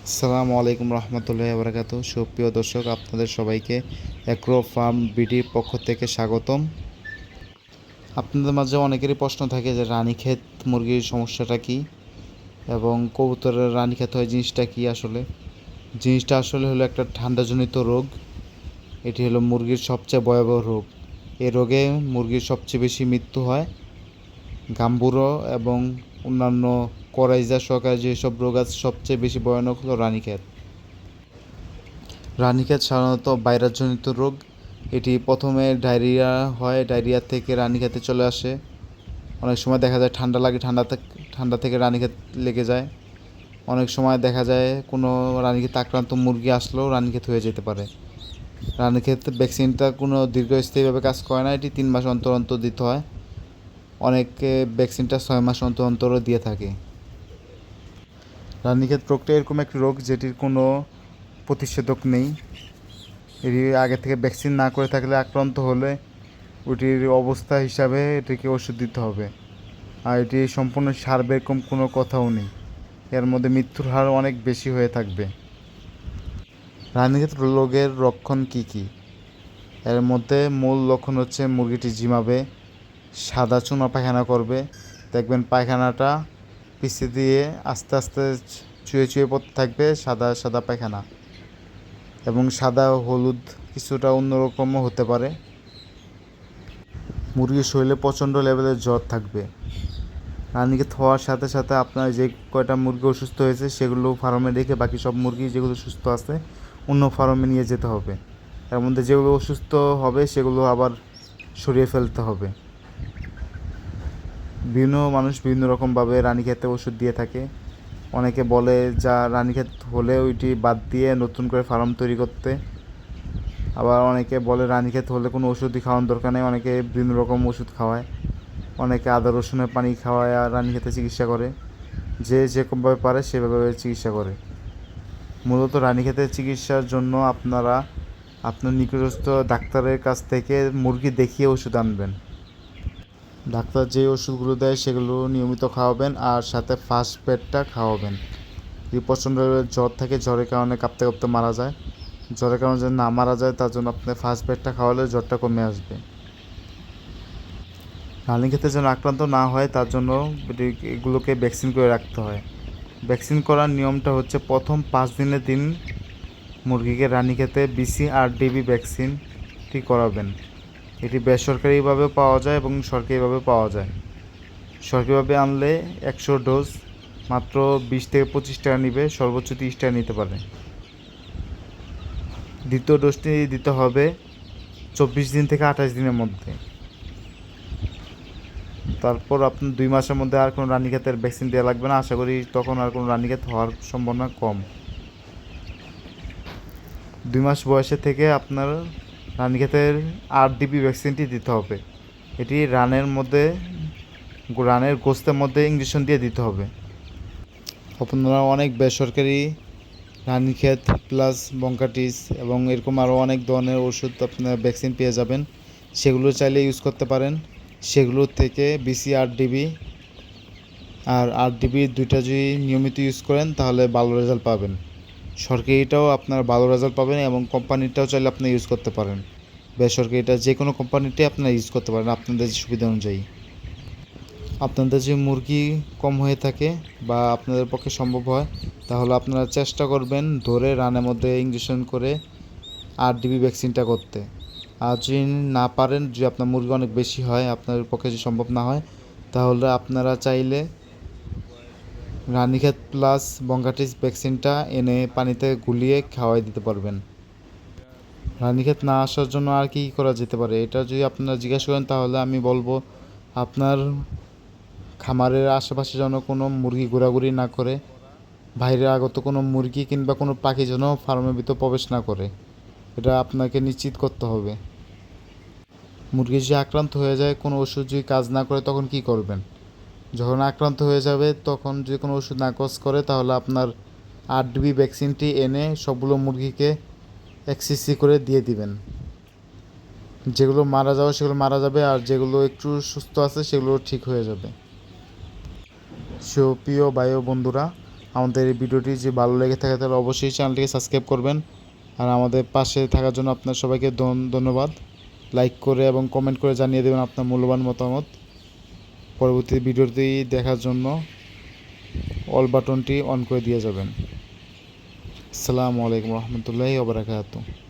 আসসালামু আলাইকুম রহমতুল্লাহি ওয়া বারাকাতুহু। সুপ্রিয় দর্শক, আপনাদের সবাইকে অ্যাগ্রো ফার্ম বিডির পক্ষ থেকে স্বাগতম। আপনাদের মাঝে অনেকেরই প্রশ্ন থাকে যে রানীক্ষেত মুরগির সমস্যাটা কী এবং কবুতরের রানীক্ষেত হয় জিনিসটা কী। জিনিসটা হলো একটা ঠান্ডাজনিত রোগ। এটি হলো মুরগির সবচেয়ে ভয়াবহ রোগ। এই রোগে মুরগির সবচেয়ে বেশি মৃত্যু হয়। গাম্বুরো এবং অন্যান্য করাইজা সহকারে যেসব রোগ আছে, সবচেয়ে বেশি ভয়ানক হলো রানীক্ষেত। রানীক্ষেত সাধারণত ভাইরাসজনিত রোগ। এটি প্রথমে ডায়রিয়া হয়, ডায়রিয়া থেকে রানীক্ষেতে চলে আসে। অনেক সময় দেখা যায় ঠান্ডা লাগে, ঠান্ডা থেকে রানীক্ষেত লেগে যায়। অনেক সময় দেখা যায় কোনো রানীক্ষেতে আক্রান্ত মুরগি আসলেও রানীক্ষেত হয়ে যেতে পারে। রানীক্ষেত ভ্যাকসিনটা কোনো দীর্ঘস্থায়ীভাবে কাজ করে না, এটি 3 মাস অন্তর অন্তর দিতে হয়। অনেকে ভ্যাকসিনটা 6 মাস অন্তর অন্তরও দিয়ে থাকে। রানীক্ষেত রোগটা এরকম একটি রোগ যেটির কোনো প্রতিষেধক নেই। এটি আগে থেকে ভ্যাকসিন না করে থাকলে, আক্রান্ত হলে ওটির অবস্থা হিসাবে এটিকে ওষুধ দিতে হবে। আর এটি সম্পূর্ণ সারবে এরকম কোনো কথাও নেই। এর মধ্যে মৃত্যুর হার অনেক বেশি হয়ে থাকবে। রানীক্ষেত রোগের লক্ষণ কী কী? এর মধ্যে মূল লক্ষণ হচ্ছে মুরগিটি ঝিমাবে, সাদা চুনা পায়খানা করবে। দেখবেন পায়খানাটা পিছিয়ে দিয়ে আস্তে আস্তে চুয়ে চুয়ে পড়তে থাকবে, সাদা সাদা পায়খানা, এবং সাদা হলুদ কিছুটা অন্যরকমও হতে পারে। মুরগির শরীরে প্রচণ্ড লেভেলের জ্বর থাকবে। রানীক্ষেত হওয়ার সাথে সাথে আপনার যে কয়টা মুরগি অসুস্থ হয়েছে সেগুলো ফার্মে রেখে বাকি সব মুরগি যেগুলো সুস্থ আছে অন্য ফার্মে নিয়ে যেতে হবে। এর মধ্যে যেগুলো অসুস্থ হবে সেগুলো আবার সরিয়ে ফেলতে হবে। বিভিন্ন মানুষ বিভিন্ন রকমভাবে রানীক্ষেতে ওষুধ দিয়ে থাকে। অনেকে বলে যা রানীক্ষেত হলে ওইটি বাদ দিয়ে নতুন করে ফার্ম তৈরি করতে। আবার অনেকে বলে রানীক্ষেত হলে কোনো ওষুধই খাওয়ানোর দরকার নেই। অনেকে বিভিন্ন রকম ওষুধ খাওয়ায়, অনেকে আদা রসুনের পানি খাওয়ায় আর রানীক্ষেতে চিকিৎসা করে। যে যেরকমভাবে পারে সেভাবে চিকিৎসা করে। মূলত রানীক্ষেতের চিকিৎসার জন্য আপনারা আপনার নিকটস্থ ডাক্তারের কাছ থেকে মুরগি দেখিয়ে ওষুধ আনবেন। ডাক্তার যে ওষুধগুলো দেয় সেগুলো নিয়মিত খাওয়াবেন, আর সাথে ফার্স্ট পেডটা খাওয়াবেন। যদি প্রচণ্ড জ্বর থাকে, জ্বরের কারণে কাঁপতে কাঁপতে মারা যায়, জ্বরের কারণে যেন না মারা যায় তার জন্য আপনি ফার্স্ট পেডটা খাওয়ালে জ্বরটা কমে আসবে। রানীক্ষেতে যেন আক্রান্ত না হয় তার জন্য এগুলোকে ভ্যাকসিন করে রাখতে হয়। ভ্যাকসিন করার নিয়মটা হচ্ছে প্রথম 5 দিনের দিন মুরগিকে রানীক্ষেতে BCRDB ভ্যাকসিনটি করাবেন। এটি বেসরকারিভাবে পাওয়া যায় এবং সরকারিভাবে পাওয়া যায়। সরকারিভাবে আনলে 100 ডোজ মাত্র 20 থেকে 25 টাকা নিবে, সর্বোচ্চ 30 টাকা নিতে পারে। দ্বিতীয় ডোজটি দিতে হবে 24 দিন থেকে 28 দিনের মধ্যে। তারপর আপনার 2 মাসের মধ্যে আর কোনো রানীক্ষেতের ভ্যাকসিন দেওয়া লাগবে না। আশা করি তখন আর কোনো রানীক্ষেত হওয়ার সম্ভাবনা কম। 2 মাস বয়সে থেকে আপনার রানীক্ষেতের RDB ভ্যাকসিনটি দিতে হবে। এটি রানের গোস্তের মধ্যে ইঞ্জেকশন দিয়ে দিতে হবে। আপনারা অনেক বেসরকারি রানীক্ষেত প্লাস বঙ্কাটিস এবং এরকম আরও অনেক ধরনের ওষুধ আপনার ভ্যাকসিন পেয়ে যাবেন, সেগুলো চাইলে ইউজ করতে পারেন। সেগুলোর থেকে BCRDB আর RDB দুইটা যদি নিয়মিত ইউজ করেন তাহলে ভালো রেজাল্ট পাবেন। সরকারিটাও আপনার ভালো রেজাল্ট পাবেন এবং কোম্পানিটাও চাইলে আপনি ইউজ করতে পারেন। বেসরকারিটা যে কোনো কোম্পানিটাই আপনারা ইউজ করতে পারেন আপনাদের সুবিধা অনুযায়ী। আপনাদের যে মুরগি কম হয়ে থাকে বা আপনাদের পক্ষে সম্ভব হয় তাহলে আপনারা চেষ্টা করবেন ধরে রানের মধ্যে ইঞ্জেকশন করে RDB ভ্যাকসিনটা করতে। আর যদি না পারেন, যদি আপনার মুরগি অনেক বেশি হয়, আপনার পক্ষে যদি সম্ভব না হয়, তাহলে আপনারা চাইলে রানীক্ষেত প্লাস বঙ্গাটিস ভ্যাকসিনটা এনে পানিতে গুলিয়ে খাওয়াই দিতে পারবেন। রানীক্ষেত না আসার জন্য আর কি করা যেতে পারে, এটা যদি আপনারা জিজ্ঞাসা করেন তাহলে আমি বলবো আপনার খামারের আশেপাশে যেন কোনো মুরগি ঘোরাঘুরি না করে, বাইরে আগত কোনো মুরগি কিংবা কোনো পাখি যেন ফার্মের ভিতর প্রবেশ না করে, এটা আপনাকে নিশ্চিত করতে হবে। মুরগি যদি আক্রান্ত হয়ে যায়, কোনো ওষুধ যদি কাজ না করে তখন কি করবেন? যখন আক্রান্ত হয়ে যাবে তখন যদি কোনো ওষুধ না কাজ করে তাহলে আপনার RDB ভ্যাকসিনটি এনে সবগুলো মুরগিকে 1 cc করে দিয়ে দিবেন। যেগুলো মারা যাবে সেগুলো মারা যাবে, আর যেগুলো একটু সুস্থ আছে সেগুলো ঠিক হয়ে যাবে। সুপ্রিয় ভাই ও বন্ধুরা, আমাদের এই ভিডিওটি যে ভালো লেগে থাকে তাহলে অবশ্যই চ্যানেলটিকে সাবস্ক্রাইব করবেন। আর আমাদের পাশে থাকার জন্য আপনার সবাইকে ধন্যবাদ। লাইক করে এবং কমেন্ট করে জানিয়ে দেবেন আপনার মূল্যবান মতামত। পরবর্তী ভিডিওটি দেখার জন্য অল বাটনটি অন করে দিয়ে যাবেন। আসসালামু আলাইকুম রহমতুল্লাহি ওয়া বারাকাতুহু।